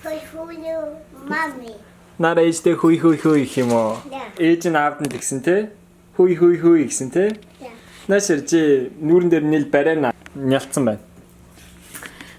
Mommy. Nara ээжтэй хүй гэх юм уу? Ээж нь аавд нь тэгсэн те? Хүй гэсэн те? Наашир чи нүүрэн дээр нийл барайна нялцсан байна.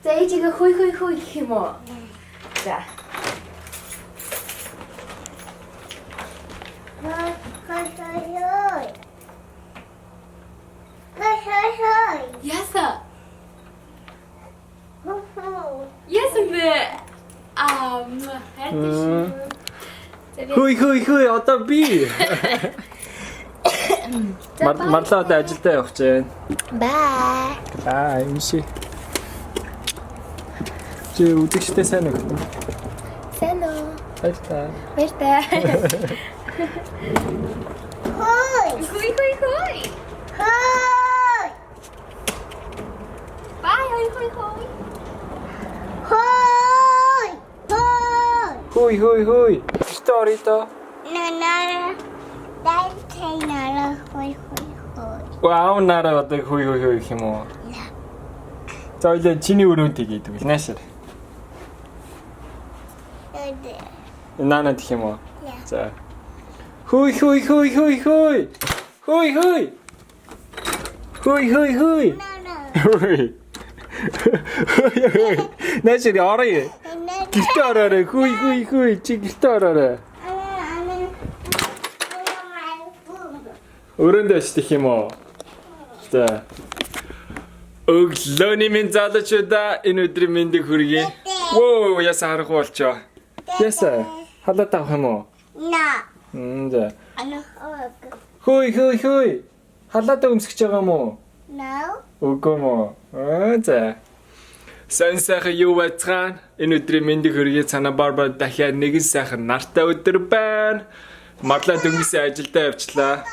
За ээжигээ хүй гэх юм уу? За. Яса. Хүй одоо би. Марла одоо ажилдаа явах чинь. Бай имши. Чи үзэгчтэй сайн уу? Сайн уу? Баярлалаа. Hoi. Bye, hoi. Хүй. Сторито. Nara. That's Nara. Hoi. Вау, Nara одоо хүй гэх юм уу? За ойлоо чиний өрөөнд тэгээд үгүй наашир. Нана гэх юм уу? За. Хүй. Наашир орой. Гэртээ ороорой. Хүй чи гэртээ ороорой. Өрөөндөө штих юм уу? За. Өглөөний минь залуучуудаа энэ өдрийн мэндийг хүргэе. Воо, яса харахгүй болчоо. Яса, халаад авах юм уу? За. Хүй. Халаад өмсөж байгаа юм уу? Үгүй мó. За. Сайн сайхан юу байцгаана? Энэ өдрийн мэндийг хүргэе. Цана Барбара дахиад нэгэн сайхан нартай өдөр байна. Марла дөнгөсөн ажилдаа явчлаа.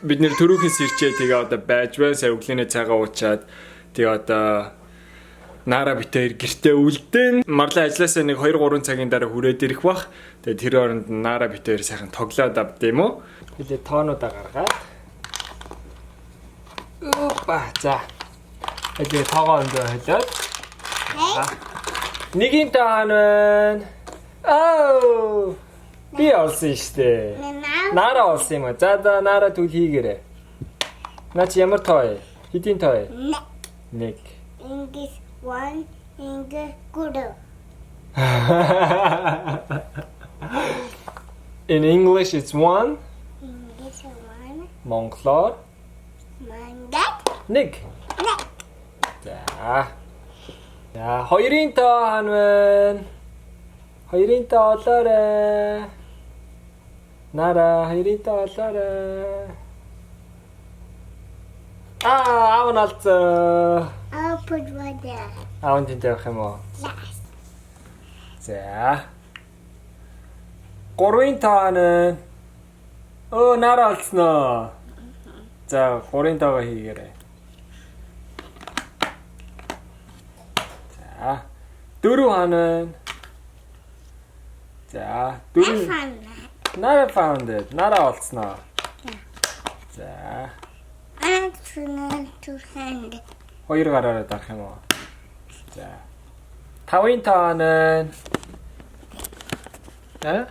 Бид нэр төрөхөөс ирчээ тэгээ одоо байж байна. Сая өглөөний цагаа уучаад тэгээ одоо Nara битээр гэртээ үлдэн. Марла ажилласаа нэг 2-3 цагийн дараа хүрээд ирэх бах. Тэгээ тэр оронд Nara битээр сайхан тоглоод авд юм уу? Хэлээ тоонуудаа гаргаад. Опа за. Тэгээ тоогоо өндөө хэлээд. Нэгийн тоон байна. Аа! Би олсон штэ. Nara олсон юм аа. За Nara түл хийгээрэй. Наач ямар тоо? Хэдийн тоо? Нэг. English 1, English good. In English it's 1. English 1. Монголоор нэг. За. За, хоёрын тоо хаана вэ? Хоёрын тоо олоорой. Nara, хоёрын тоо олоорой. Аав нь алцсан. I'll put one there. Аав нь тавих юм уу? Yes. За. Гурвын тоон. Оо, Nara алцсан. За, гурвын тоогоо хийгээрэй. За. Дөрөв хаана? За, дөрөв. Nara found it. Nara олцсноо. За. I'm trying to hand. Хоёр гараараа дарах юм уу? За. Тавын тоон. Тав.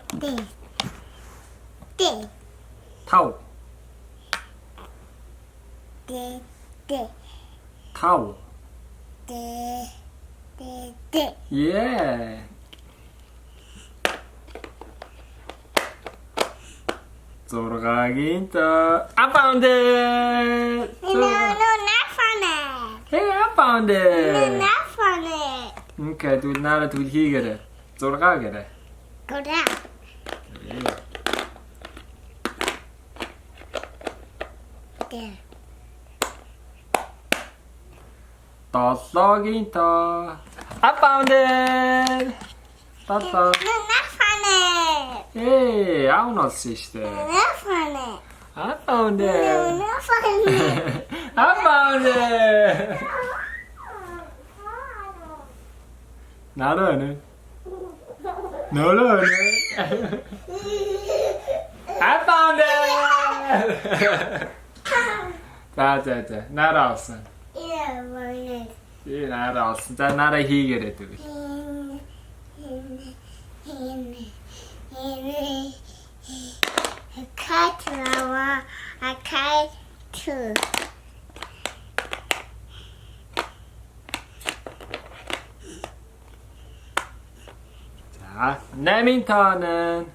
Тав. Yeah. Зургагийн тоо. I found it. No, not funny. Hey, I found it. No, not funny. Okay, тэгвэл Nara тэгвэл хийгээрэй. 6 гэрэй. Go down. There. Долоогийн тоо. I found it. Долоо. No, not funny. Hey, аав нь олсон штэ. Not funny. I found it. No, not funny. I found it. Nara ne? Nara ne? I found it. За. Nara олсон. Yeah, funny. Nara олсон. За Nara хийгээрэй тэгвэл. Cat flower, a cat too. 자, 내민터는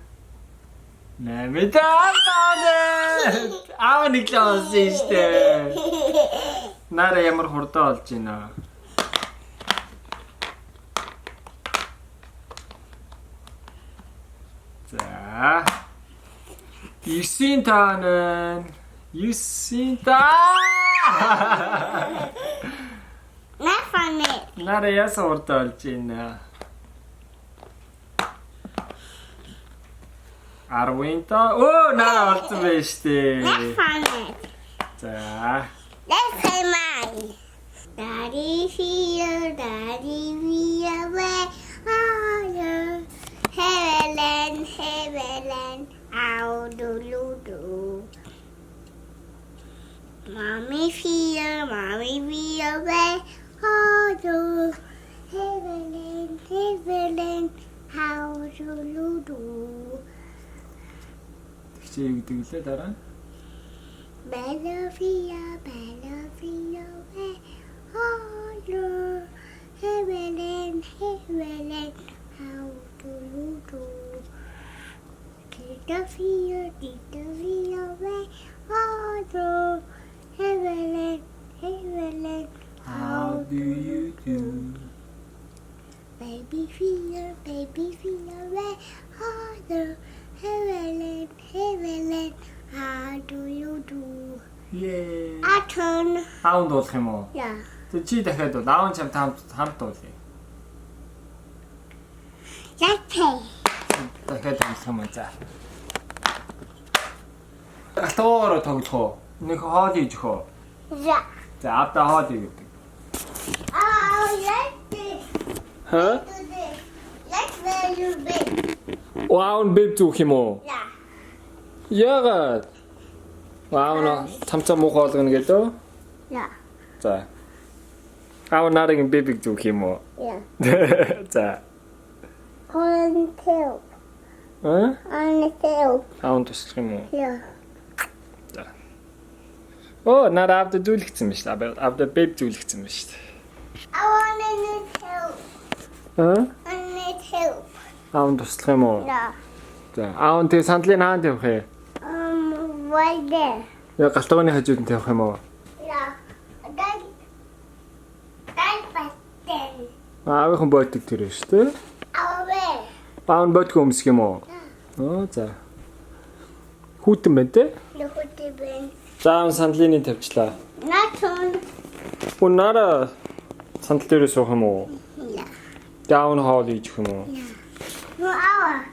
아무 нэг л олсон шүү дээ. Нара ямар хурдан олж байна. 자, 유신타는 Not funny. 나라 ясаа хурдан олж байна. Арвинта. Оо, наа олсон байна шүү дээ. Not funny. 자, Let's play mine. Daddy here, where are you? Heaven, how do you do? Mommy here, where are you? Heaven, how do you do? тэгчээ юу гэдэг лээ дараа? Bellevia, where are you? Heaven, how do you do? Titavia, where are you? Heaven, How do you do? Baby fear, where are you? Heaven, how do you do? 예. I turn. Аавд болох юм уу? Yeah. Тэг чи дахиад бол аав чам хамт уулъя. Let's play. Дахиад хамсах юм за. Алтуугаар тоглох уу? Нэг хоол хийж өгөө. Yeah. За авда хоол хийгээд. Oh, let's this. Хаа? Do this. Let's play you big. Вау, биб зүөх юм уу? Yeah. Яагаад? Вау, цамцаа муу хоолгоно гэдэг. Yeah. За. Аав нарыг бибиг зүөх юм уу? Yeah. За. On tail. Хаа? On the tail. Аав туслах юм уу? Yeah. Оо, нараа авда зүйлгцэн байна шүү дээ. Авда биб зүйлгцэн байна шүү дээ. I want a new tail. Хаа? On the tail. Аав туслах юм уу? Yeah. За, аав тэг сандлын хаанд явах юм. Right there. Яа галтгооны хажууд нь тавих юм уу? Yeah. That's button. Аавынхан бойтог тэр шүү дээ. Away. Аав нь бойтог өмсөх юм уу? Оо, за. Хүүтэн байна те? Look at the bin. За, аав сандлын тавьчлаа. Not on. Нара сандал дээрээ суух юм уу? Yeah. Даун хоол хийж өгөх юм уу? No, hour.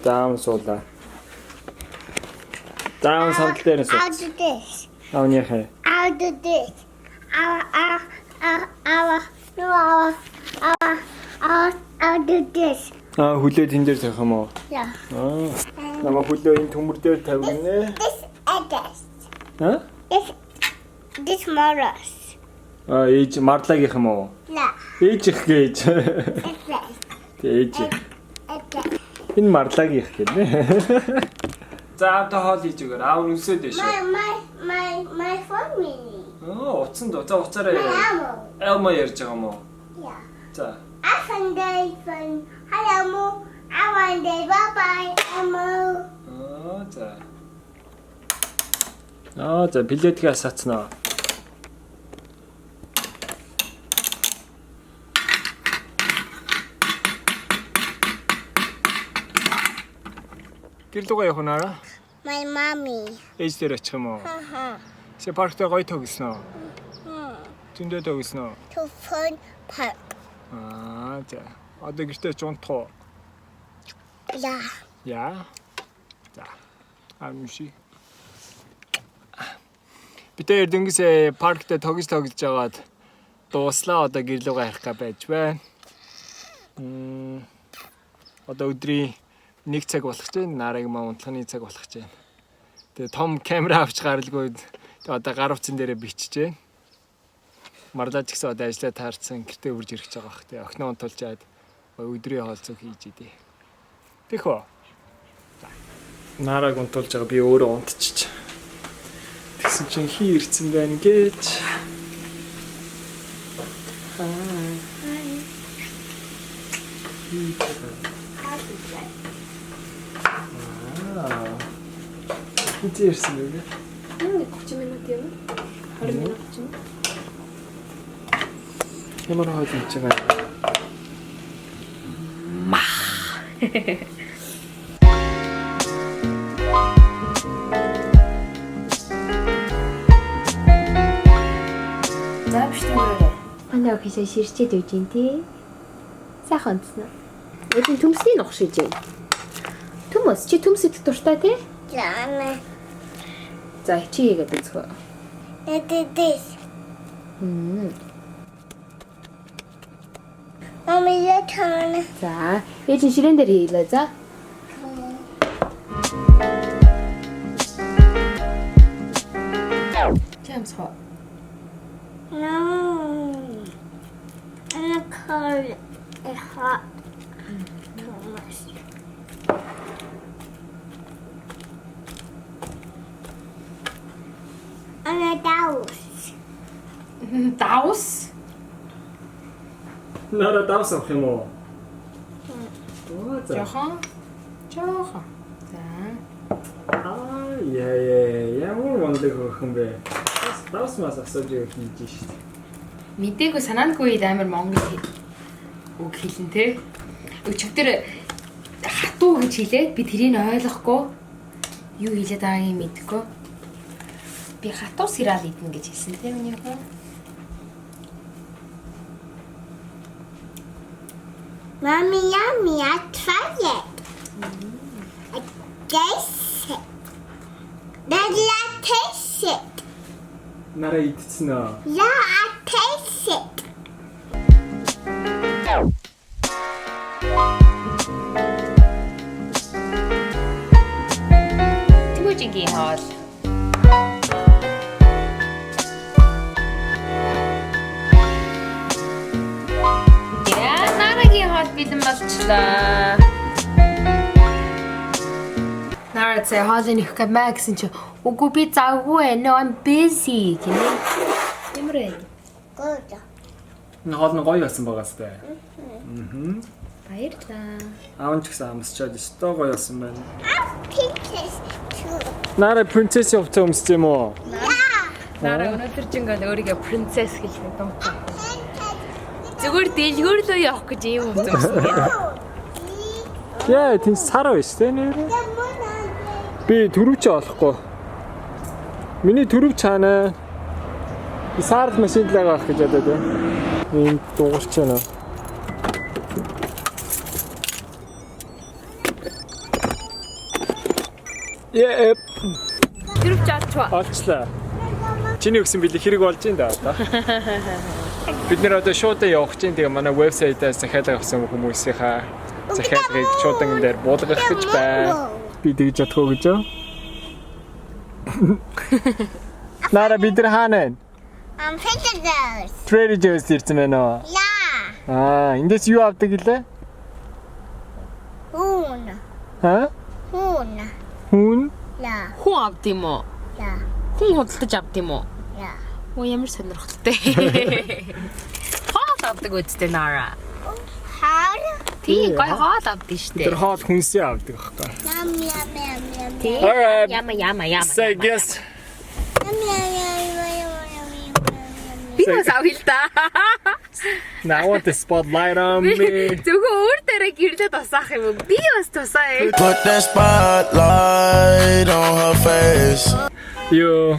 Даун суулаа. Даун сандал дээрээ I'll суу. do this. Аавныхаа. I'll do this. I'll do this. Аа, хүлээ тэн дээр тавих юм уу? Yeah. Аа. Намаа хүлээ энэ төмөр дээр тавигнэ. This Edis. Аа? This Marla's. Аа, ээж марлагийнх юм уу? Yeah. Ээж их гэж. Edis. Тэ ээж. Энэ марлагийнх гэнэ. За, авто хоол хийж өгөр. Аав нь өсөөд дэш. My family. Аа, утсан дуу. За, уцаараа My яриа. Elmo. Elmo ярьж байгаа юм уу? Yeah. За. I found fun. Hi Elmo. I want day. Bye bye Elmo. Аа, за. Аа, за билетгээ асаацнаа. Гэр лугаа явах наа. My mommy. Ээж дээр очих юм уу? Haha. Сэ паркт гоё тогсноо. Зөндөө тогсноо. To fun park. Аа, за. Одоо гэртээ ч унтах уу? Yeah. Яа. За. Амши. Битээр дөнгөсөө паркт тогж жагаад дууслаа. Одоо гэр лугаа ярих гэж байж байна. Одоо өдрийн 1 цаг болох ч нарыг маа унтлахны цаг болох ч. Тэгээ том камера авч гаралгүй одоо гар утсан дээрээ бичиж байна. Марла ч гэсэн одоо ажиллаа таарсан гэртээ үрж ирэх гэж байгаа бах. Тэгээ охиноо унтуулчаад Өдрийн хаалцаг хийж идэ. Тэх үү? Нараг унтуулж байгаа би өөрөө унтчих. Тэгсэн чинь хий ирцэн байна гэж. Хизээ ирсэн үү? 30 минут юм. 20 минут ч юм. Ямар хаад хийж байгаа юм? Манай охин ширчээд үйж ин тий. Сайхан онцсон. Эдийн төмсний нох шиж байна. Төмөс чи төмс идэх дуртай тий? Яна. За чи хийгээд үзхөө. This. Mommy, your turn. За, ээж ширээн дээр хийлээ за. James hot. No. I'm not cold. It's hot. Too much. I'm a mouse. Daus? Нара давс авах юм уу? За. Жохон. За. Ямар мондөг хөрхөн бэ? Давс мас асууж хийж шít. Мэдээгүй санаандгүй амар монгол үг хэлэн те. Өчигдөр хатуу гэж хэлээд би тэрийг ойлгохгүй юу хэлээд байгааг юм мэдэхгүй. Би хатуу сирал идэнэ гэж хэлсэн те миний хөө. Mommy, yummy, I tried it. I taste it. Daddy, I taste it. Нара идсэн үү? Yeah, I taste it. Temuujinгийн хоол. Нарагийн хоол бэлэн болчлаа. Nara цай хоолыг нөх гэмээ гэсэн чи үгүй би завгүй no I'm busy гинэ. Ямар вэ? Good. Хоол нь гоё болсон байгаас бэ. Баярлаа. Аав ч гэсэн амсчаад өстой гоё болсон байна. Princess too. Нара принцесс явцсан өмсч юм уу? Nara өнөөдөр ч ингээд өөрийгөө princess хэлэх думтай. Зүгээр дэлгүүр лөө явах гэж юм үзсэн. Яа, тийм сар байна шүү дээ нэр. Би төрөвч олохгүй. Миний төрөв чаана. Би сард машинд л авах гэж бодоод байна. Ийм дуурч байна. Яа. Төрөвч олчваа. Олчлаа. Чиний өгсөн били хэрэг болж юм да одоо. Бид нэр одоо шууд явах чинь тэгээ манай вебсайтаас захиалга авсан хүмүүсийнхаа захиалгыг шуудан дээр буулгах гэж байна. Би тэгж чадахгүй гэж юу? Нара бид нар хаана вэ? Trader Joe's ирсэн байна уу? Yeah. Эндээс юу авдаг гэлээ? Hoon. Hoon. Хүн? Yeah. Хүн авд юм уу? Yeah. Хүн худалдаж авд юм уу? Yeah. Оо ямар сонирхолтой. Хоол авдаг үстэй Nara. How? Тий, гой хоол авдаг штэ. Тэр хоол хүнсээ авдаг байхгүй. Yum, yum, yum, yum. Тий. Alright. Яма. Say guess. Yum, yum, yum, yum, yum, yum. Би бас авъя л да. Now I want the spotlight on me. Зөвхөн өөр дээрээ гэрлээд тусаах юм уу? Би бас тусаа. Put that spotlight on her face. Юу.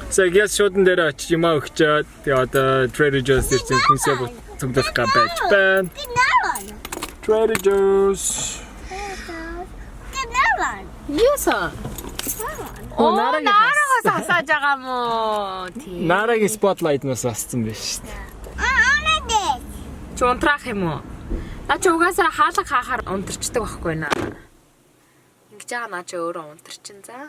Say guess шуудан дээр очиж юм өгчөөд тэгээ одоо Trader Joe's ирсэн хүнсээ цуглах гэж байна. Good night. Trader Joe's. Good night. Юусан? Оо, Нарагийн Нарагаас асааж байгаа мó. Тий. Нарагийн spotlight-наас асцсан байж шүү дээ. Чи унтраах юм уу? Наа чи угаасаа хаалга хаахаар унтарчдаг байхгүй наа. Ингэж байгаа наа чи өөрөө унтарчин за.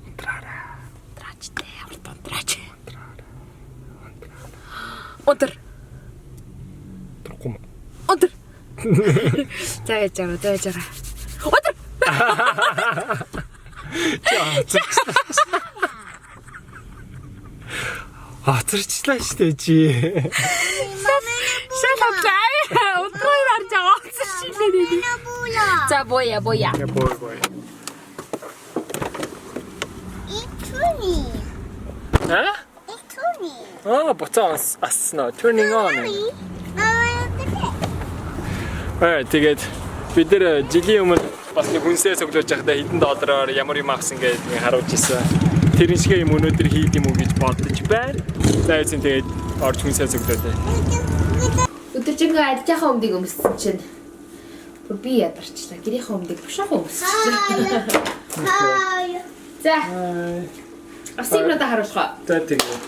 Унтраарай. Унтраач дээ, унтраач. Унтар. Турахгүй. Унтар. За яаж байгаа дөө яаж байгаа. Өдөр. Оцорчлаа штэ чи. Шалатай. Өдрөөр харж байгаа оцорчлээ. За боя. Бой. Buttons asna turning on. Тэгээд бид нэр жилийн өмнө бас нэг хүнсээ цуглуулж байхдаа хэдэн доллараар ямар юм авсан гэдгийг харуулж ирсэн. Тэр шиг юм өнөөдөр хийх юм уу гэж бодож байна. Зайсан тэгээд орж хүнсээ цуглуулаа. Өдөржингөө альжаахан өмдөг өмссөн чинь би ядарчлаа. Гэрийнхээ өмдөг бушаахан өмсчихлээ. За. Асимрада харуулгаа. За тэгээд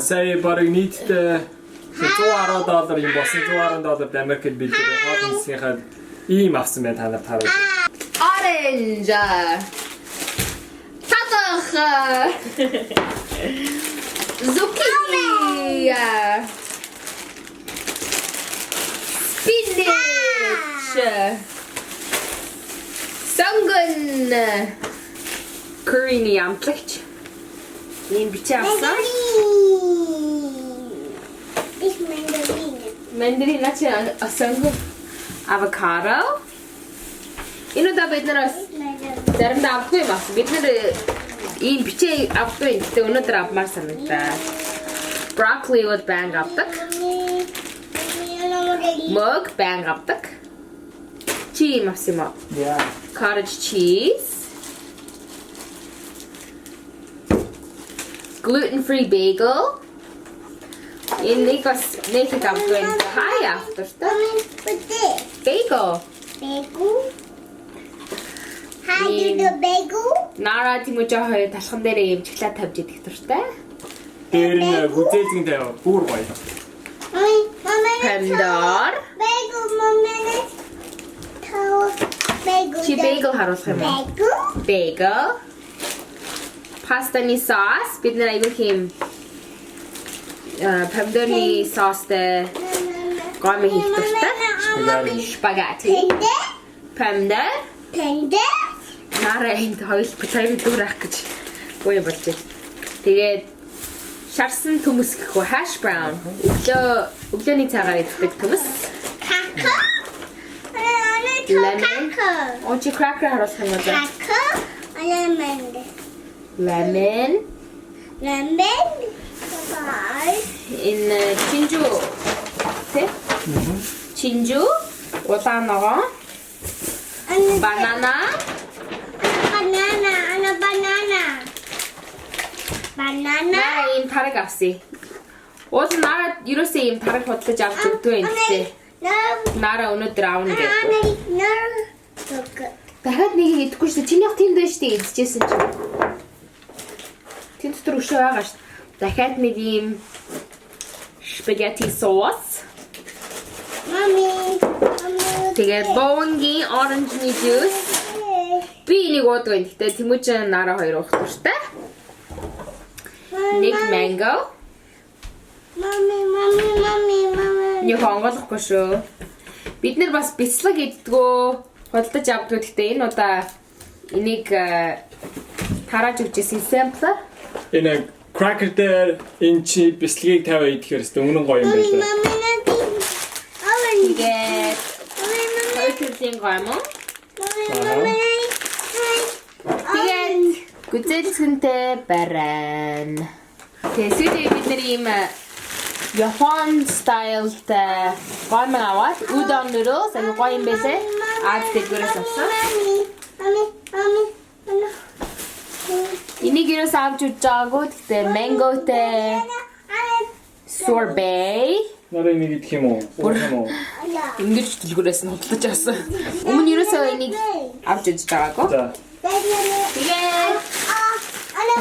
сая бараг нийтдээ $110 юм болсон. $110 Америкт бэлдээ хоолносынхаа ийм авсан байна та нарт харуулж. Orange. Татах. Zucchini. Spinach. Sangun. Curry-ний амтлагч. Ийм бичээ авсан. Mandarin чи асангу avocado. Инуда бид нэр заримдаа авахгүй юм авсан. Бид нэр ийм бичээ авахгүй. Гэтэ өнөөдөр авмаар санагдаа. Broccoli with bang авдаг. Mug bang авдаг. Чи юм авсан юм уу? Yeah. Cottage cheese. Gluten-free bagel. Inikos naked after high after bagel. How do the bagel? Nara Temuujin хоёр талхан дээр юм чоклад тавьж идэх дуртай. Тэр нь хүзээлзэн тавь бүр гоё. Помидор. Bagel, mommy. Bagel. Чи bagel харуулах юм уу? Bagel. Pasta-ны sauce. Бид нэр аягүй хэм помидорны sauce-тэй гомь хийх дуртай. Spaghetti. Помидор. Nara энд хоёул битари дүүрэх гэж гоё болж байна. Тэгээд шарсан төмөс гэхүү hash brown. Өглөөний цагаар идэх төмөс. Lemon. Очи cracker харуулах юм уу? Lemon. Энэ чинжу. Тэ? Чинжу. Улаанаа. Banana. Nara ийм тараг авсан. Уул Nara ерөөсөө ийм тараг хөдлөж авч өгдөг юм гэсэн. Nara өнөөдөр аавна гэдэг. Дахиад нэг идэхгүй шүү. Чиний яг тэнд байж тийг идчихсэн чинь. Тэнд дотор өшөө байгаа шүү. Дахиад нэг ийм spaghetti sauce. Тэгээд боонгийн оранжны juice. Би энийг уудаг юм. Гэтэ Temuujin Nara хоёр уух дуртай. Нэг mango. Нэг онголохгүй шүү. Бид нар бас бяцлаг иддгөө худалдаж авдаг. Гэтэ энэ удаа энийг тарааж өгчээсэн sampler. Энэ Cracker дээр энэ чи бислэгийг тавиа идэхээр өстө үнэн гоё юм байлаа. Тэгээд хоёрын гомон. Тэгээд гүзэлцэнтэй баран. Тэгээд бид нар ийм Japan styled гомон аваад udon noodles and гоё юм байлээ. Аз тэгвэрээс авсан. Энийг ерөөс авч үзэж байгаагүй. Тэгтээ mangoтэй sorbet. Нара энийг идэх юм уу? Уух юм уу? Ингэж дэлгүүрээс нь худалдаж авсан. Өмнө ерөөсөө энийг авч үзэж байгаагүй. За. Тэгээд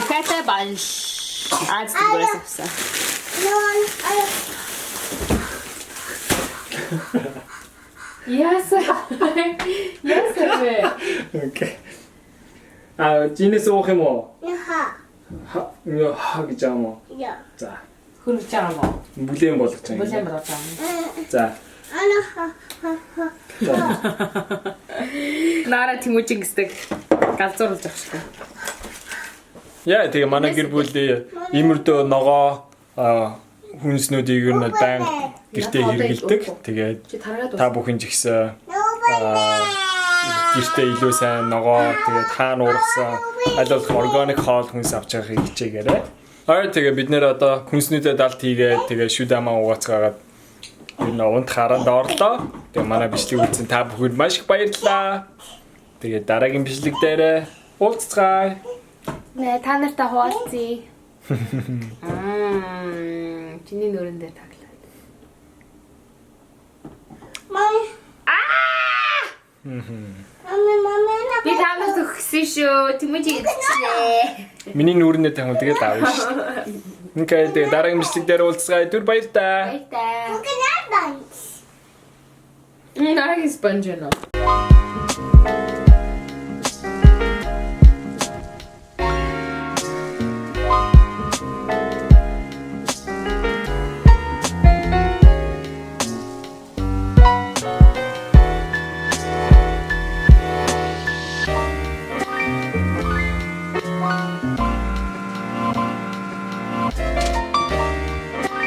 дахиад банш аз дэлгүүрээс авсан. Yes. Окей. Жинэс уух юм уу? Яа гэж юм уу? За. Хөрвж байгаа юм уу? Бүлээн болгож байгаа. Бүлээн болгож байгаа. За. Nara Temuujin гэсдэг галзууруулж авах шүү. Яа тэгээ манай гэр бүлдээ иймэрдөө ногоо хүнснүүдийг ер нь байн гэртээ хэрэгэлдэг. Тэгээд та бүхэн ч гэсэн гэртээ илүү сайн ногоо тэгээд хаана уурсан аль болох органик хоол хүнс авч явахыг хичээгээрэй. Тэгээ бид нэр одоо хүнснүүдэд далт хийгээд тэгээ шүдамаа угаацгаагаад ер нь унт харанд орлоо. Тэгээ манай бичлэг үзсэн та бүхэнд маш их баярлалаа. Тэгээ дараагийн бичлэг дээр уулзцгаая. Нэ та нартай хуваалцъя. Чиний нөрөн дээр таглаа. Би та нарт өгсөн шүү. Temuujin идчихлээ. Миний нүүрнээ тавих тэгээд аав шүү. Ингээд тэгээ дараагийн бичлэг дээр уулзцгаая. Түр баяр та. Баяр та. Нарагийн спонж нөө.